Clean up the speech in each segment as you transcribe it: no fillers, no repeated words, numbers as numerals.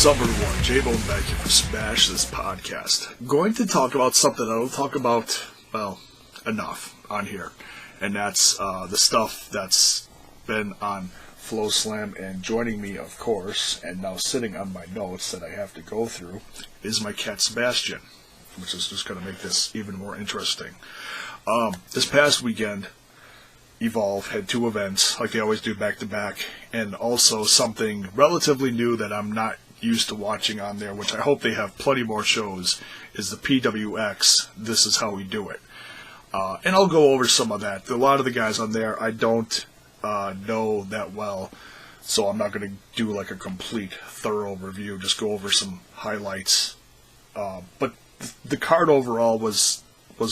What's up, everyone? J-Bone back here for Smash This Podcast. I'm going to talk about something I don't talk about, well, enough on here. And that's the stuff that's been on FloSlam, and joining me, of course, and now sitting on my notes that I have to go through, is my cat Sebastian, which is just going to make this even more interesting. This past weekend, Evolve had two events, like they always do back-to-back, and also something relatively new that I'm not used to watching on there, which I hope they have plenty more shows, is the PWX, This Is How We Do It. And I'll go over some of that. A lot of the guys on there I don't know that well, so I'm not going to do like a complete, thorough review, just go over some highlights. But the card overall was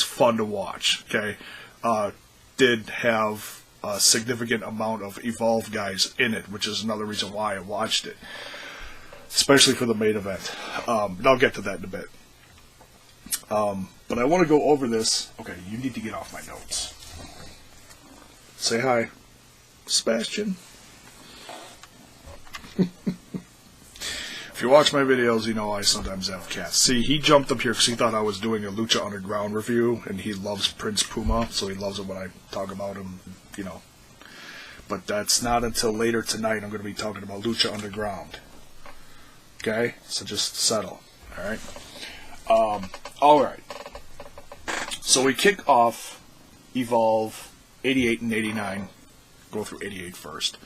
fun to watch, okay? Did have a significant amount of Evolve guys in it, which is another reason why I watched it, especially for the main event. And I'll get to that in a bit. But I want to go over this. Okay, you need to get off my notes. Say hi, Sebastian. If you watch my videos, you know I sometimes have cats. See, he jumped up here because he thought I was doing a Lucha Underground review, and he loves Prince Puma, so he loves it when I talk about him, you know. But that's not until later tonight. I'm going to be talking about Lucha Underground. Okay? So just settle. Alright? Alright. So we kick off Evolve 88 and 89. Go through 88 first.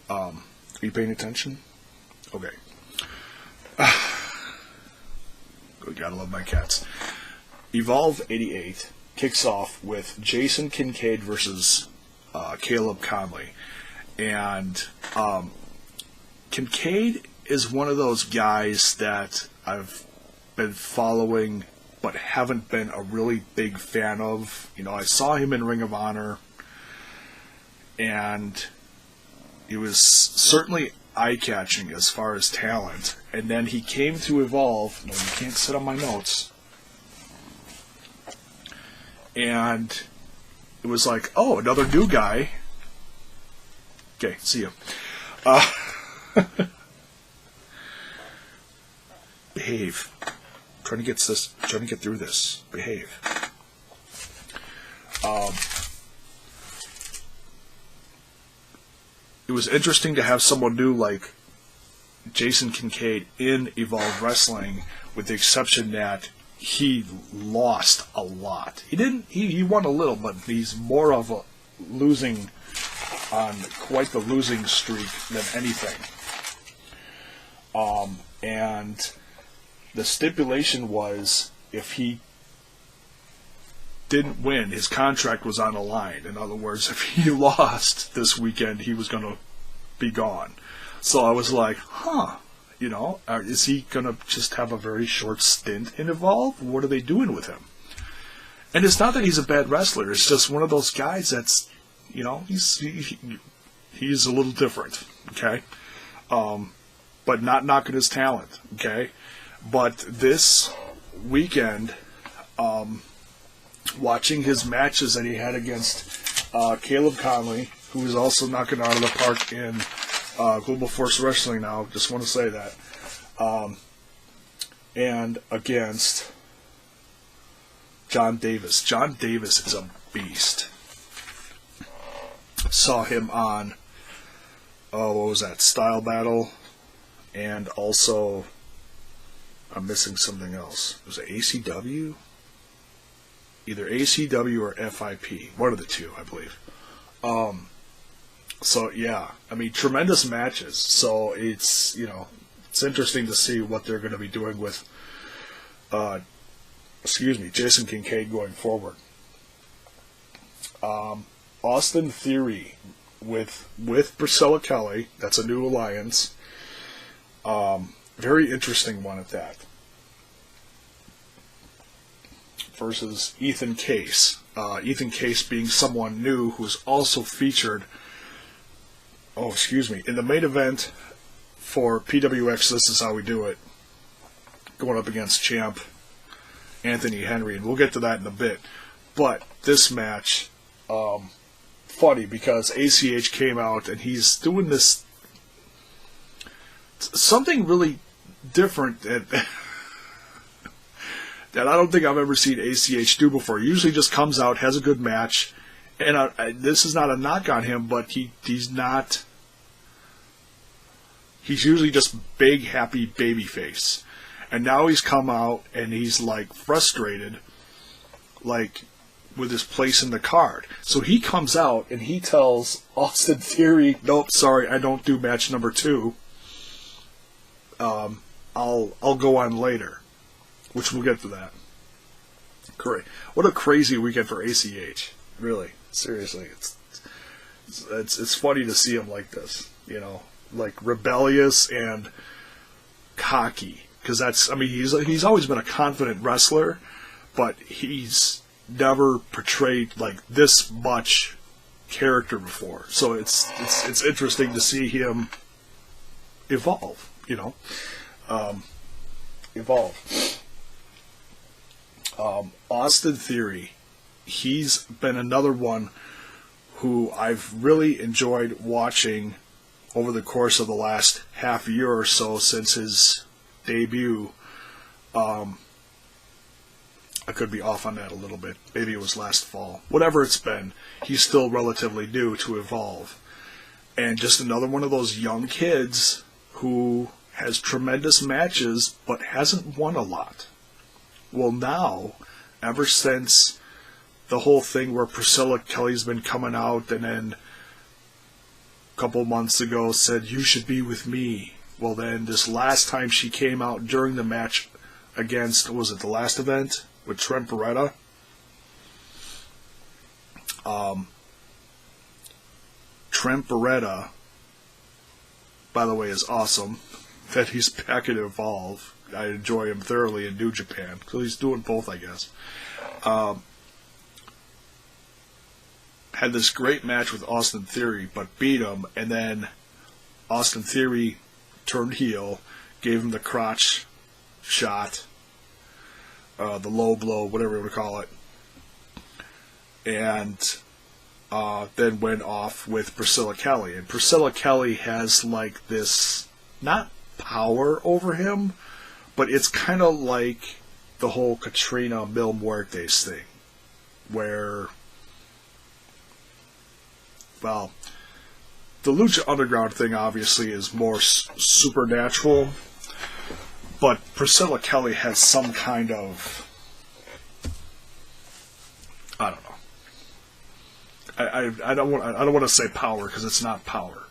Are you paying attention? Okay. Gotta love my cats. Evolve 88 kicks off with Jason Kincaid versus Caleb Conley. And Kincaid is one of those guys that I've been following but haven't been a really big fan of. You know, I saw him in Ring of Honor, and he was certainly eye-catching as far as talent. And then he came to Evolve. No, you can't sit on my notes. And it was like, oh, another new guy. Okay, see you. Behave. Trying to get through this. Behave. It was interesting to have someone new like Jason Kincaid in Evolve Wrestling, with the exception that he lost a lot. He won a little, but he's more of a losing, on quite the losing streak than anything. And the stipulation was, if he didn't win, his contract was on the line. In other words, if he lost this weekend, he was going to be gone. So I was like, you know, is he going to just have a very short stint in Evolve? What are they doing with him? And it's not that he's a bad wrestler. It's just one of those guys that's, you know, he's a little different, okay? But not knocking his talent, okay? But this weekend, watching his matches that he had against Caleb Conley, who is also knocking out of the park in Global Force Wrestling now, just want to say that, and against John Davis. John Davis is a beast. Saw him on, what was that, Style Battle, and also, I'm missing something else. Was it ACW? Either ACW or FIP. One of the two, I believe. So, yeah. I mean, tremendous matches. So, it's, you know, it's interesting to see what they're going to be doing with, Jason Kincaid going forward. Austin Theory with Priscilla Kelly. That's a new alliance. Very interesting one at that. Versus Ethan Case. Ethan Case being someone new who's also featured, in the main event for PWX, This Is How We Do It, going up against champ Anthony Henry, and we'll get to that in a bit. But this match, funny because ACH came out and he's doing this something really different that I don't think I've ever seen ACH do before. He usually just comes out, has a good match, and this is not a knock on him, but he's not. He's usually just big, happy babyface. And now he's come out and he's like frustrated, like with his place in the card. So he comes out and he tells Austin Theory, "Nope, sorry, I don't do match number 2. I'll go on later," which we'll get to that. Great. What a crazy weekend for ACH. Really, seriously, it's funny to see him like this. You know, like rebellious and cocky. Because he's always been a confident wrestler, but he's never portrayed like this much character before. So it's interesting to see him evolve. You know, evolve. Austin Theory, he's been another one who I've really enjoyed watching over the course of the last half year or so since his debut. I could be off on that a little bit. Maybe it was last fall. Whatever it's been, he's still relatively new to Evolve. And just another one of those young kids who has tremendous matches but hasn't won a lot. Well, now, ever since the whole thing where Priscilla Kelly's been coming out and then a couple months ago said, "You should be with me." Well, then this last time she came out during the match against, was it the last event with Trent Beretta? Trent Beretta, by the way, is awesome that he's back at Evolve. I enjoy him thoroughly in New Japan, so he's doing both, I guess. Had this great match with Austin Theory, but beat him, and then Austin Theory turned heel, gave him the crotch shot, the low blow, whatever you want to call it, and then went off with Priscilla Kelly. And Priscilla Kelly has like this, not power over him, but it's kind of like the whole Katrina Mil Muertes thing, where, well, the Lucha Underground thing obviously is more supernatural, but Priscilla Kelly has some kind of, I don't know. I don't want to say power because it's not power.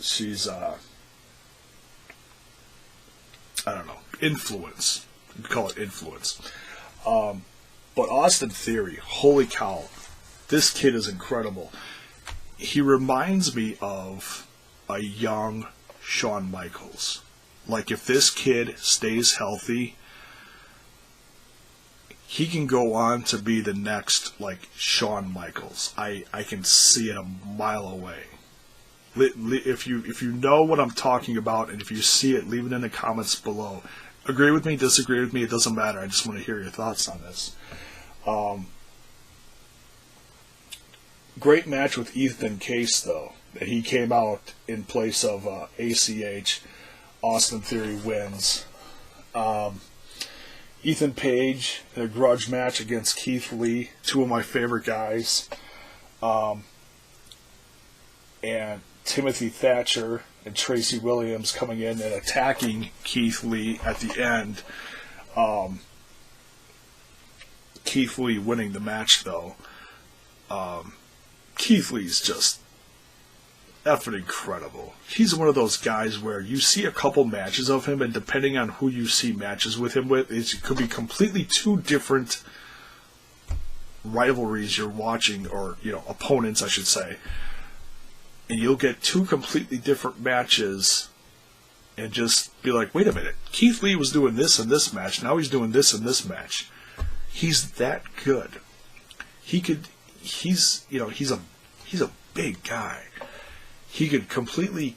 She's I don't know, influence. You could call it influence. But Austin Theory, holy cow, this kid is incredible. He reminds me of a young Shawn Michaels. Like, if this kid stays healthy, he can go on to be the next, like, Shawn Michaels. I can see it a mile away. If you know what I'm talking about, and if you see it, leave it in the comments below. Agree with me, disagree with me, it doesn't matter. I just want to hear your thoughts on this. Great match with Ethan Case, though. He came out in place of ACH. Austin Theory wins. Ethan Page in a grudge match against Keith Lee, two of my favorite guys. And Timothy Thatcher and Tracy Williams coming in and attacking Keith Lee at the end. Keith Lee winning the match, though. Keith Lee's just effing incredible. He's one of those guys where you see a couple matches of him, and depending on who you see matches with him with, it could be completely two different rivalries you're watching, or, you know, opponents, I should say. And you'll get two completely different matches and just be like, wait a minute, Keith Lee was doing this in this match, now he's doing this in this match. He's that good. He's a big guy. He could completely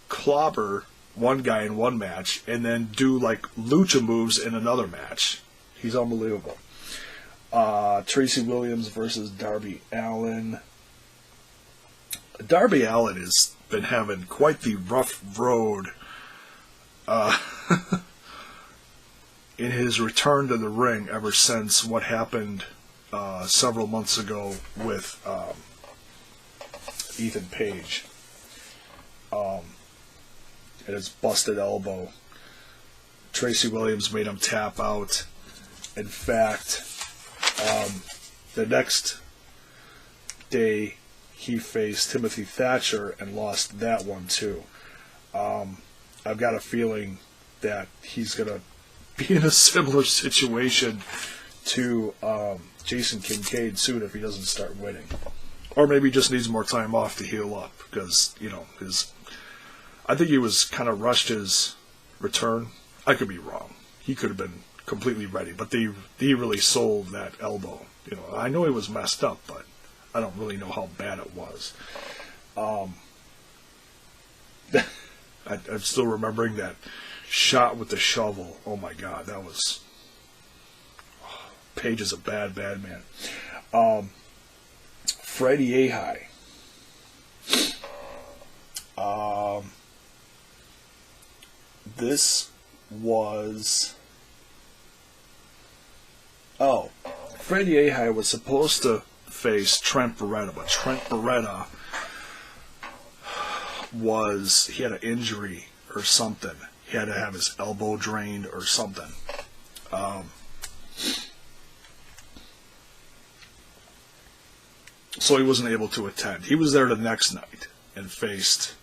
clobber one guy in one match and then do like lucha moves in another match. He's unbelievable. Tracy Williams versus Darby Allin. Darby Allin has been having quite the rough road in his return to the ring ever since what happened several months ago with Ethan Page and his busted elbow. Tracy Williams made him tap out. In fact, the next day he faced Timothy Thatcher and lost that one too. I've got a feeling that he's going to be in a similar situation to Jason Kincaid soon if he doesn't start winning. Or maybe he just needs more time off to heal up because, I think he was kind of rushed his return. I could be wrong. He could have been completely ready, but he really sold that elbow. I know he was messed up, but I don't really know how bad it was. I'm still remembering that shot with the shovel. Oh my God, that was... Page is a bad, bad man. Freddie Ahai. This was... Freddie Ahai was supposed to face Trent Beretta, but Trent Beretta he had an injury or something. He had to have his elbow drained or something. So he wasn't able to attend. He was there the next night and faced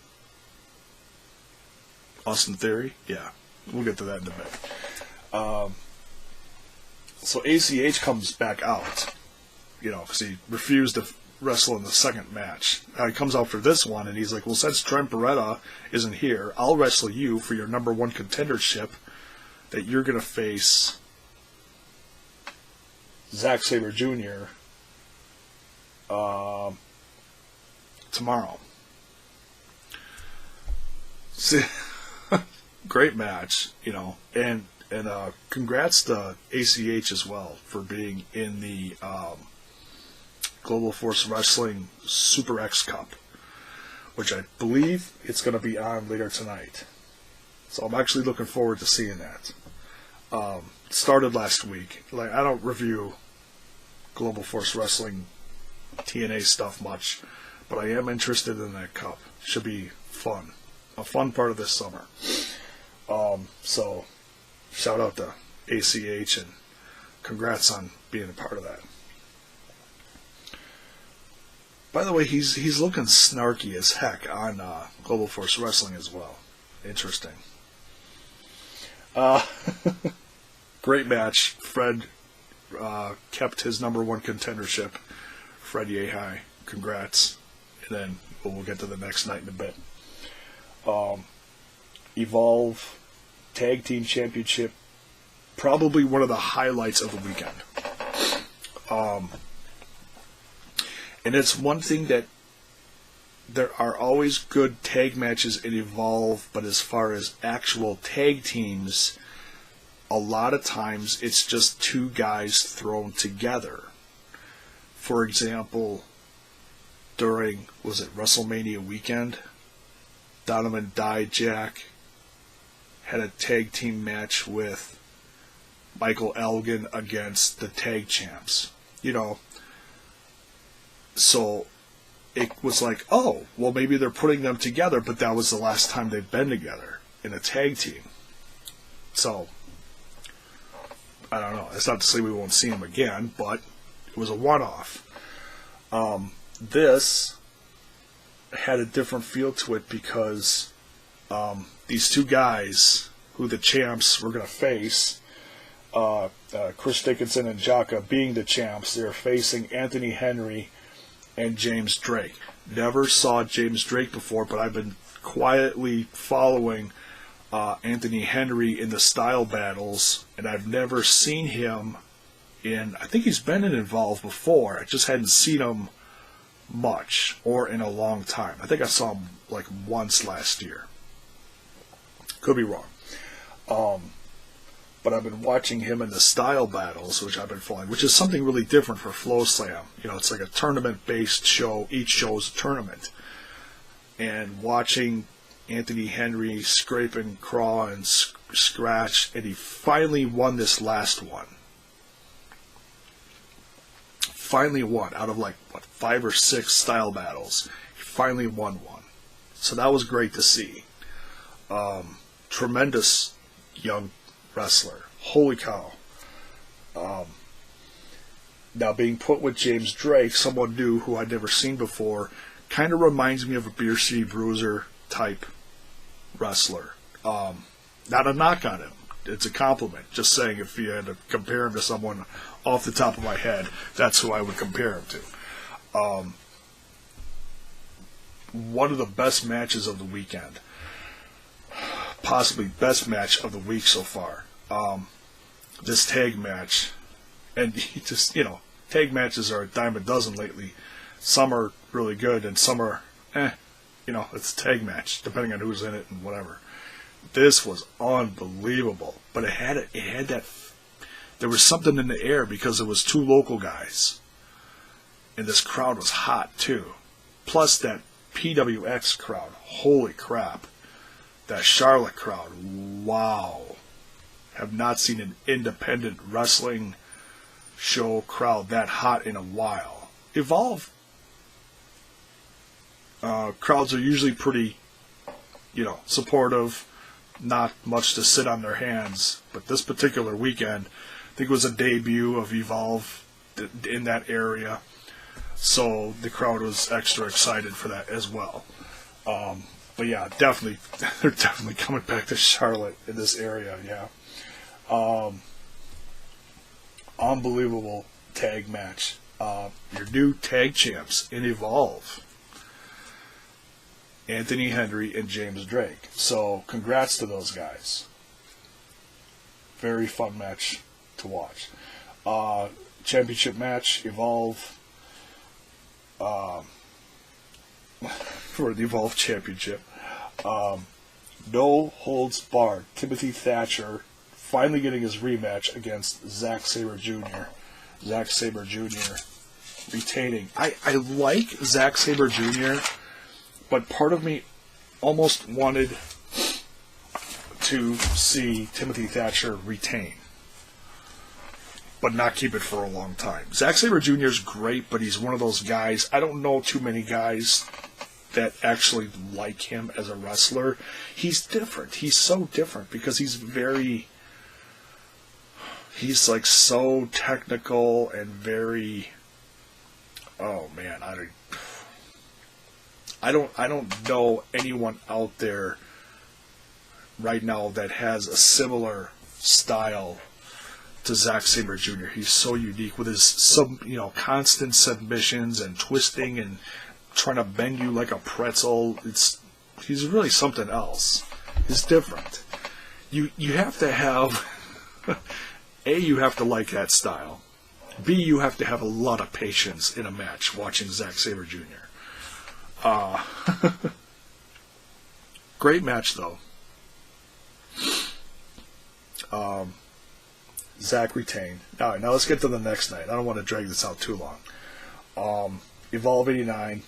Austin Theory. Yeah, we'll get to that in a bit. So ACH comes back out, because he refused to wrestle in the second match. He comes out for this one, and he's like, well, since Trent Beretta isn't here, I'll wrestle you for your number one contendership that you're going to face Zack Sabre Jr. Tomorrow. See, great match, and congrats to ACH as well for being in the Global Force Wrestling Super X Cup, which I believe it's going to be on later tonight. So I'm actually looking forward to seeing that. It started last week. I don't review Global Force Wrestling TNA stuff much, but I am interested in that cup. Should be fun. A fun part of this summer. So shout out to ACH and congrats on being a part of that. By the way, he's looking snarky as heck on Global Force Wrestling as well. Interesting. Great match. Fred kept his number one contendership. Fred Ahai, congrats. And then we'll get to the next night in a bit. Evolve Tag Team Championship, probably one of the highlights of the weekend. And it's one thing that there are always good tag matches in Evolve, but as far as actual tag teams, a lot of times it's just two guys thrown together. For example, during, was it WrestleMania weekend? Donovan Dijak had a tag team match with Michael Elgin against the tag champs. So it was like, oh, well, maybe they're putting them together, but that was the last time they've been together in a tag team. So, I don't know. That's not to say we won't see them again, but it was a one-off. This had a different feel to it because these two guys who the champs were going to face, Chris Dickinson and Jaka being the champs, they're facing Anthony Henry and James Drake. Never saw James Drake before, but I've been quietly following Anthony Henry in the style battles, and I've never seen him in, I think he's been in Evolve before, I just hadn't seen him much, or in a long time. I think I saw him like once last year. Could be wrong. But I've been watching him in the style battles, which I've been following, which is something really different for FloSlam. It's like a tournament-based show. Each show is a tournament. and watching Anthony Henry scrape and crawl and scratch, and he finally won this last one. Finally won out of 5 or 6 style battles. He finally won one. So that was great to see. Tremendous young wrestler. Holy cow. Now being put with James Drake, someone new who I'd never seen before, kind of reminds me of a Beer City Bruiser type wrestler. Not a knock on him. It's a compliment. Just saying, if you had to compare him to someone off the top of my head, that's who I would compare him to. One of the best matches of the weekend. Possibly best match of the week so far. This tag match. And tag matches are a dime a dozen lately. Some are really good and some are, it's a tag match, depending on who's in it and whatever. This was unbelievable. But it had that, there was something in the air because it was 2 local guys. And this crowd was hot too. Plus that PWX crowd. Holy crap. That Charlotte crowd. Wow. Have not seen an independent wrestling show crowd that hot in a while. Evolve crowds are usually pretty, supportive. Not much to sit on their hands. But this particular weekend, I think it was a debut of Evolve in that area. So the crowd was extra excited for that as well. But yeah, definitely, they're definitely coming back to Charlotte in this area, yeah. Unbelievable tag match. Your new tag champs in Evolve. Anthony Henry and James Drake. So, congrats to those guys. Very fun match to watch. Championship match, Evolve. For the Evolve Championship. No holds barred. Timothy Thatcher finally getting his rematch against Zack Sabre Jr. Zack Sabre Jr. retaining. I like Zack Sabre Jr., but part of me almost wanted to see Timothy Thatcher retain, but not keep it for a long time. Zack Sabre Jr. is great, but he's one of those guys. I don't know too many guys that actually like him as a wrestler. He's different. He's so different because he's so technical and very, oh man, I don't know anyone out there right now that has a similar style to Zack Sabre Jr. He's so unique with his constant submissions and twisting and trying to bend you like a pretzel. He's really something else. He's different. You have to have A, you have to like that style. B, you have to have a lot of patience in a match watching Zack Sabre Jr. Great match though. Zack retained. Alright, now let's get to the next night. I don't want to drag this out too long. Evolve 89,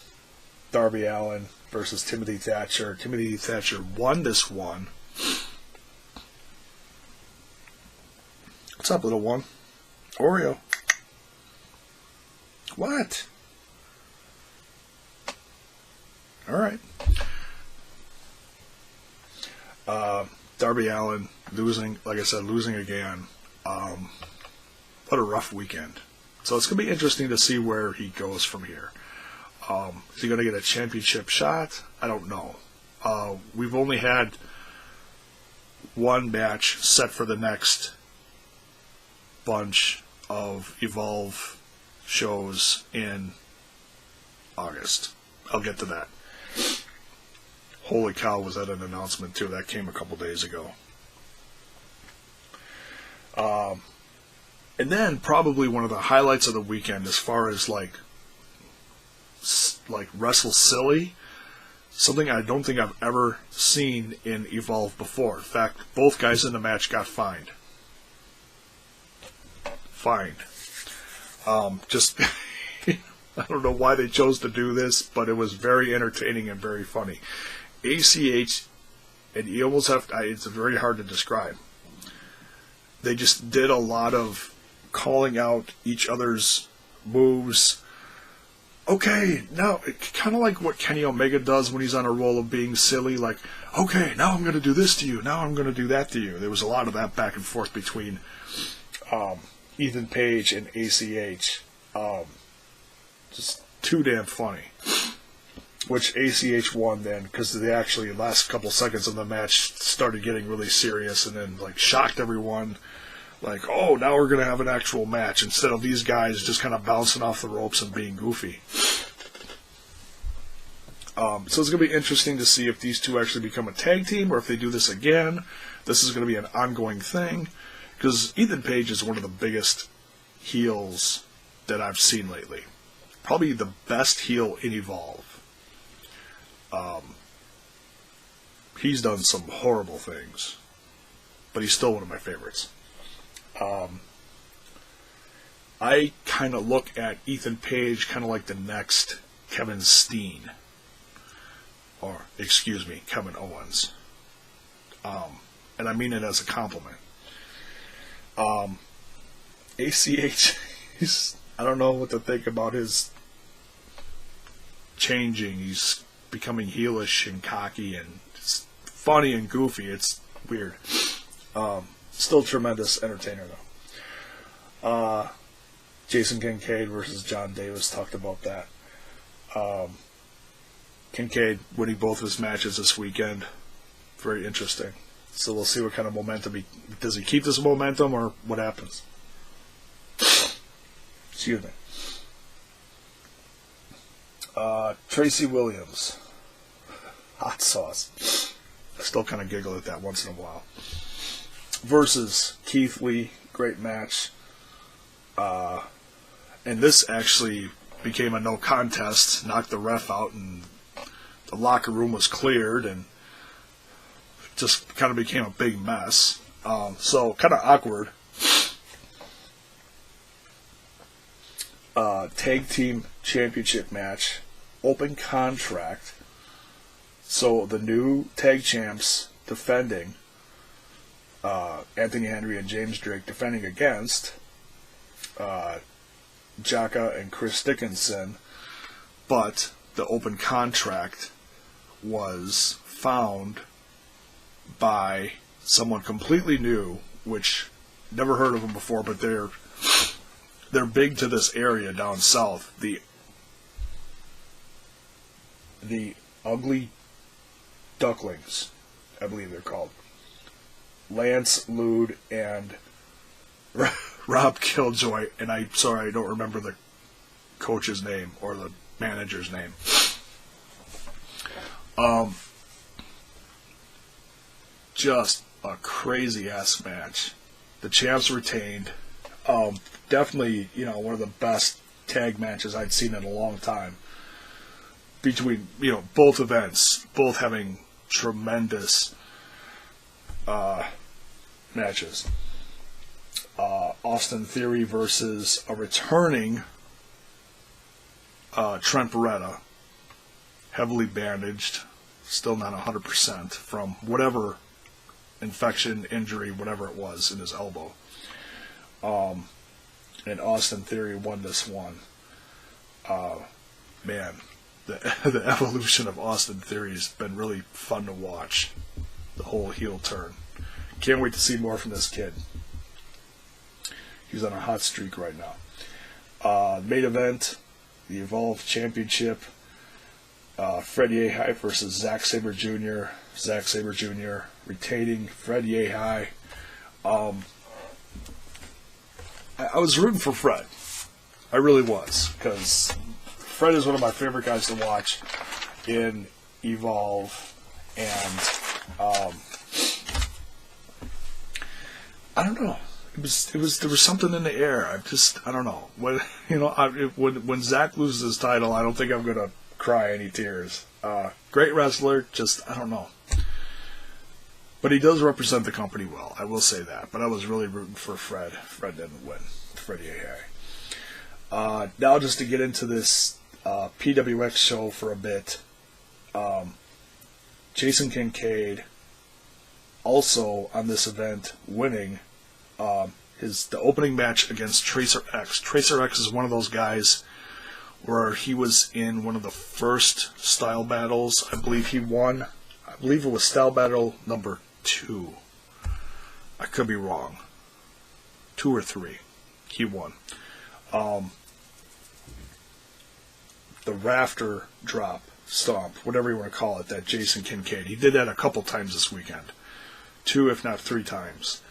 Darby Allin versus Timothy Thatcher. Timothy Thatcher won this one. What's up, little one? Oreo. What? Alright. Darby Allin losing, like I said, losing again. What a rough weekend. So it's going to be interesting to see where he goes from here. Is he going to get a championship shot? I don't know. We've only had one match set for the next bunch of Evolve shows in August. I'll get to that. Holy cow, was that an announcement too? That came a couple days ago. And then probably one of the highlights of the weekend as far as like Wrestle Silly, something I don't think I've ever seen in Evolve before. In fact, both guys in the match got fined. Just I don't know why they chose to do this, but it was very entertaining and very funny. ACH, and you almost have to, it's very hard to describe. They just did a lot of calling out each other's moves. Okay, now, kind of like what Kenny Omega does when he's on a roll of being silly, like, okay, now I'm going to do this to you, now I'm going to do that to you. There was a lot of that back and forth between Ethan Page and ACH. Just too damn funny. Which ACH won then, because they actually, last couple seconds of the match, started getting really serious and then, like, shocked everyone. Like, oh, now we're going to have an actual match instead of these guys just kind of bouncing off the ropes and being goofy. So it's going to be interesting to see if these two actually become a tag team or if they do this again. This is going to be an ongoing thing because Ethan Page is one of the biggest heels that I've seen lately. Probably the best heel in Evolve. He's done some horrible things, but he's still one of my favorites. I kind of look at Ethan Page kind of like the next Kevin Steen. Or, excuse me, Kevin Owens. And I mean it as a compliment. ACH, I don't know what to think about his changing. He's becoming heelish and cocky and it's funny and goofy. It's weird. Still tremendous entertainer, though. Jason Kincaid versus John Davis, talked about that. Kincaid winning both of his matches this weekend. Very interesting. So we'll see what kind of momentum does he keep this momentum or what happens. Excuse me. Tracy Williams. Hot sauce. I still kind of giggle at that once in a while. Versus Keith Lee, great match. And this actually became a no contest, knocked the ref out, and the locker room was cleared, and just kind of became a big mess. So kind of awkward. Tag team championship match, open contract. So the new tag champs defending. Anthony Henry and James Drake defending against Jaka and Chris Dickinson, but the open contract was found by someone completely new, which never heard of them before, but they're big to this area down south. The Ugly Ducklings, I believe they're called. Lance Lude and Rob Killjoy, and I'm sorry I don't remember the coach's name or the manager's name. Just a crazy ass match. The champs retained. Definitely, one of the best tag matches I'd seen in a long time. Between, both events, both having tremendous matches. Austin Theory versus a returning Trent Beretta, heavily bandaged, still not 100% from whatever infection, injury, whatever it was in his elbow. And Austin Theory won this one. Man, the evolution of Austin Theory has been really fun to watch. The whole heel turn. Can't wait to see more from this kid. He's on a hot streak right now. Main event, the Evolve Championship. Fred Yehi versus Zack Sabre Jr. Zack Sabre Jr. retaining Fred Yehi. I was rooting for Fred. I really was, because Fred is one of my favorite guys to watch in Evolve, and I don't know. There was something in the air. I don't know. When Zack loses his title, I don't think I'm gonna cry any tears. Great wrestler, I don't know. But he does represent the company well, I will say that. But I was really rooting for Fred. Fred didn't win. Fred Yehi. Now just to get into this PWX show for a bit. Jason Kincaid also on this event winning the opening match against Tracer X. Tracer X is one of those guys where he was in one of the first style battles. I believe he won. I believe it was style battle number 2. I could be wrong. 2 or 3. He won. The rafter drop, stomp, whatever you want to call it, that Jason Kincaid. He did that a couple times this weekend. 2, if not 3 times.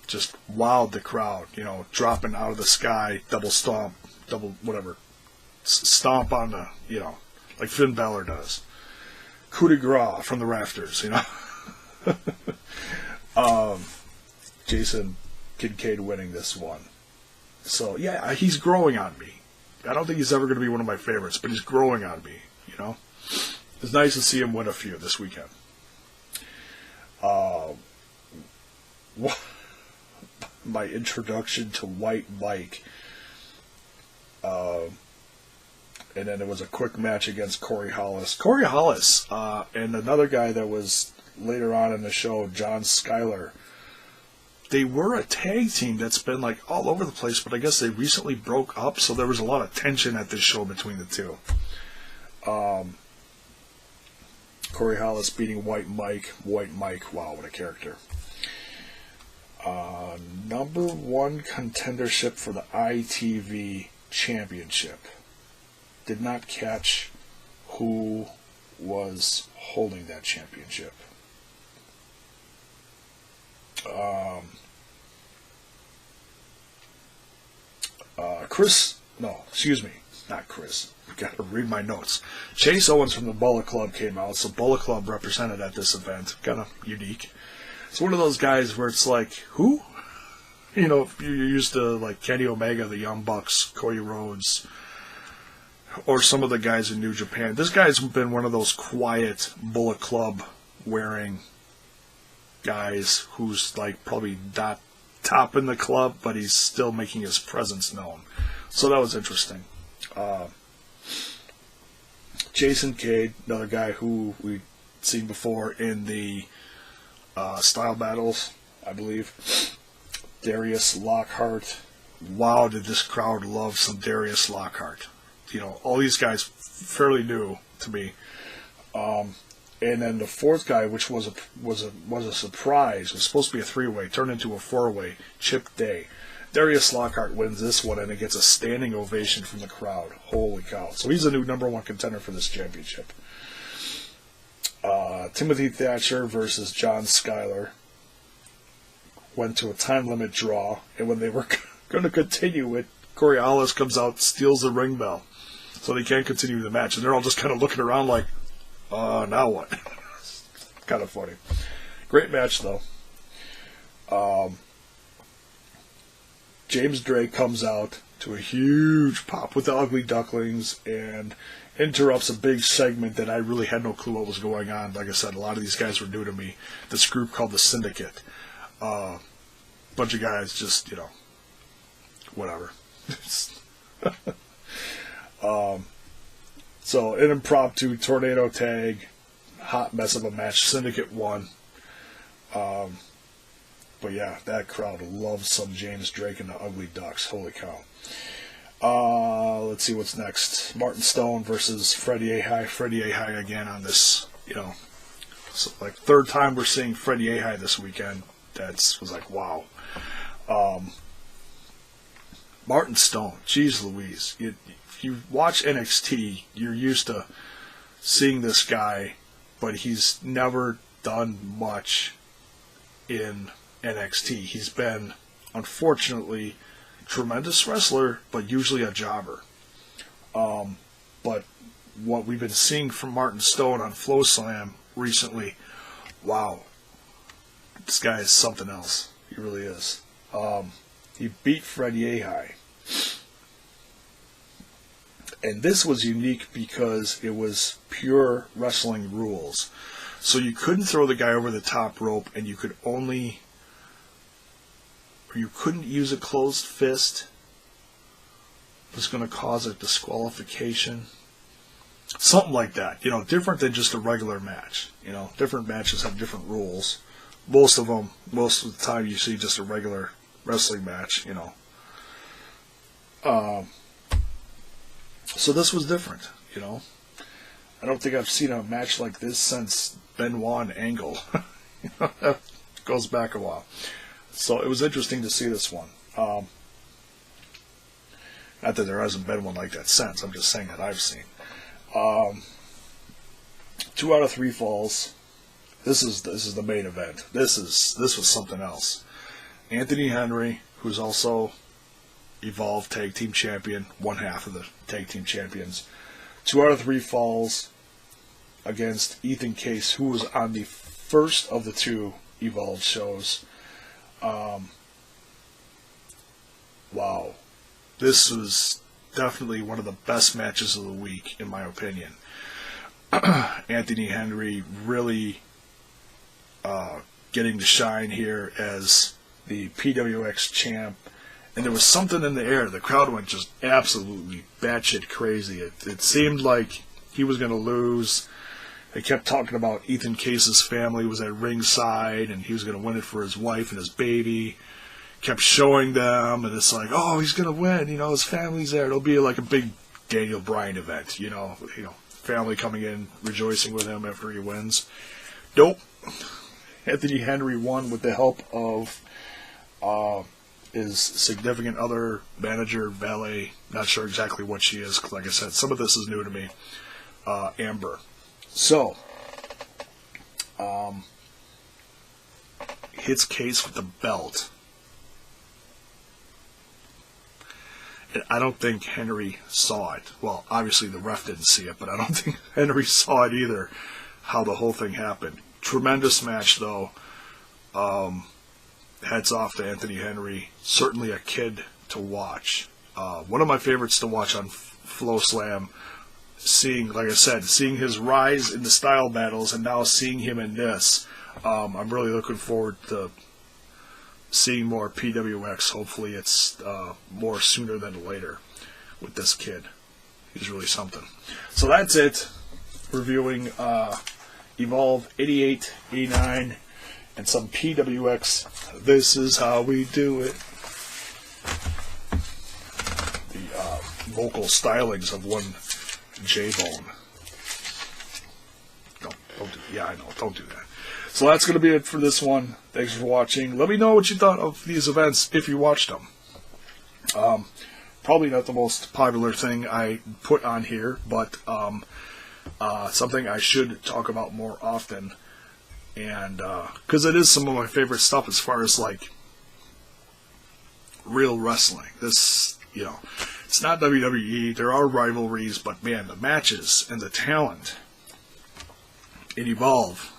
Just wowed the crowd, dropping out of the sky, double stomp, double whatever. Stomp on the, like Finn Balor does. Coup de grace from the rafters, Jason Kincaid winning this one. So, yeah, he's growing on me. I don't think he's ever going to be one of my favorites, but he's growing on me, It's nice to see him win a few this weekend. My introduction to White Mike. And then there was a quick match against Corey Hollis. Corey Hollis and another guy that was later on in the show, John Schuyler. They were a tag team that's been like all over the place, but I guess they recently broke up, so there was a lot of tension at this show between the two. Corey Hollis beating White Mike. White Mike, wow, what a character. Number 1 contendership for the ITV Championship. Did not catch who was holding that championship. Not Chris. Got to read my notes. Chase Owens from the Bullet Club came out, so Bullet Club represented at this event. Kind of unique. It's one of those guys where it's like, who? If you're used to like Kenny Omega, the Young Bucks, Cody Rhodes, or some of the guys in New Japan. This guy's been one of those quiet Bullet Club wearing guys who's like probably not top in the club, but he's still making his presence known. So that was interesting. Jason Cade, another guy who we've seen before in the style battles, I believe. Darius Lockhart. Wow, did this crowd love some Darius Lockhart. All these guys fairly new to me. And then the fourth guy, which was a surprise, was supposed to be a 3-way, turned into a 4-way, Chip Day. Darius Lockhart wins this one, and it gets a standing ovation from the crowd. Holy cow. So he's the new number 1 contender for this championship. Timothy Thatcher versus John Schuyler went to a time limit draw, and when they were going to continue it, Corey Hollis comes out, steals the ring bell. So they can't continue the match, and they're all just kind of looking around like, now what? Kind of funny. Great match, though. James Drake comes out to a huge pop with the Ugly Ducklings and interrupts a big segment that I really had no clue what was going on. Like I said, a lot of these guys were new to me. This group called the Syndicate. Bunch of guys just, whatever. So, an impromptu tornado tag, hot mess of a match. Syndicate won. But yeah, that crowd loves some James Drake and the Ugly Ducks. Holy cow. Let's see what's next. Martin Stone versus Freddie Ahai. Freddie Ahai again on this, so like third time we're seeing Freddie Ahai this weekend. Was like, wow. Martin Stone, geez Louise. If you watch NXT, you're used to seeing this guy, but he's never done much in NXT. He's been, unfortunately, tremendous wrestler, but usually a jobber. But what we've been seeing from Martin Stone on FloSlam recently, wow, this guy is something else. He really is. He beat Freddie Ahai. And this was unique because it was pure wrestling rules. So you couldn't throw the guy over the top rope, and you couldn't use a closed fist, was going to cause a disqualification. Something like that, different than just a regular match. Different matches have different rules. Most of the time you see just a regular wrestling match, So this was different, I don't think I've seen a match like this since Benoit and Angle. That goes back a while. So it was interesting to see this one. Not that there hasn't been one like that since. I'm just saying that I've seen. 2 out of 3 falls. This is the main event. This was something else. Anthony Henry, who's also Evolve Tag Team Champion, one half of the Tag Team Champions. 2 out of 3 falls against Ethan Case, who was on the first of the 2 Evolve shows. Wow. This was definitely one of the best matches of the week, in my opinion. Anthony Henry really getting to shine here as the PWX champ. And there was something in the air. The crowd went just absolutely batshit crazy. It seemed like he was going to lose. They kept talking about Ethan Case's family was at ringside, and he was going to win it for his wife and his baby. Kept showing them, and it's like, oh, he's going to win. His family's there. It'll be like a big Daniel Bryan event. Family coming in, rejoicing with him after he wins. Nope. Anthony Henry won with the help of his significant other, manager, valet, not sure exactly what she is, 'cause like I said, some of this is new to me, Amber. So, hits Case with the belt. And I don't think Henry saw it. Well, obviously the ref didn't see it, but I don't think Henry saw it either, how the whole thing happened. Tremendous match, though. Hats off to Anthony Henry. Certainly a kid to watch. One of my favorites to watch on FloSlam. Like I said, seeing his rise in the style battles and now seeing him in this. I'm really looking forward to seeing more PWX. Hopefully it's more sooner than later with this kid. He's really something. So that's it. Reviewing Evolve 88, 89, and some PWX. This is how we do it. The vocal stylings of one J-Bone. Don't do that. So that's going to be it for this one. Thanks for watching. Let me know what you thought of these events if you watched them. Probably not the most popular thing I put on here, but something I should talk about more often. And because it is some of my favorite stuff as far as like real wrestling. This, it's not WWE. There are rivalries, but man, the matches and the talent in Evolve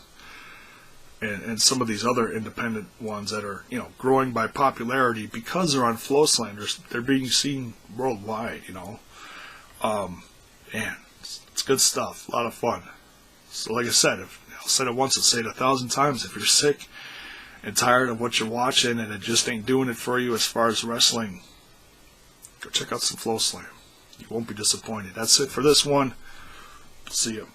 and some of these other independent ones that are, growing by popularity because they're on FloSlam, they're being seen worldwide, Man, it's good stuff. A lot of fun. So like I said, I'll say it once, I'll say it 1,000 times. If you're sick and tired of what you're watching and it just ain't doing it for you as far as wrestling, go check out some FloSlam. You won't be disappointed. That's it for this one. See you.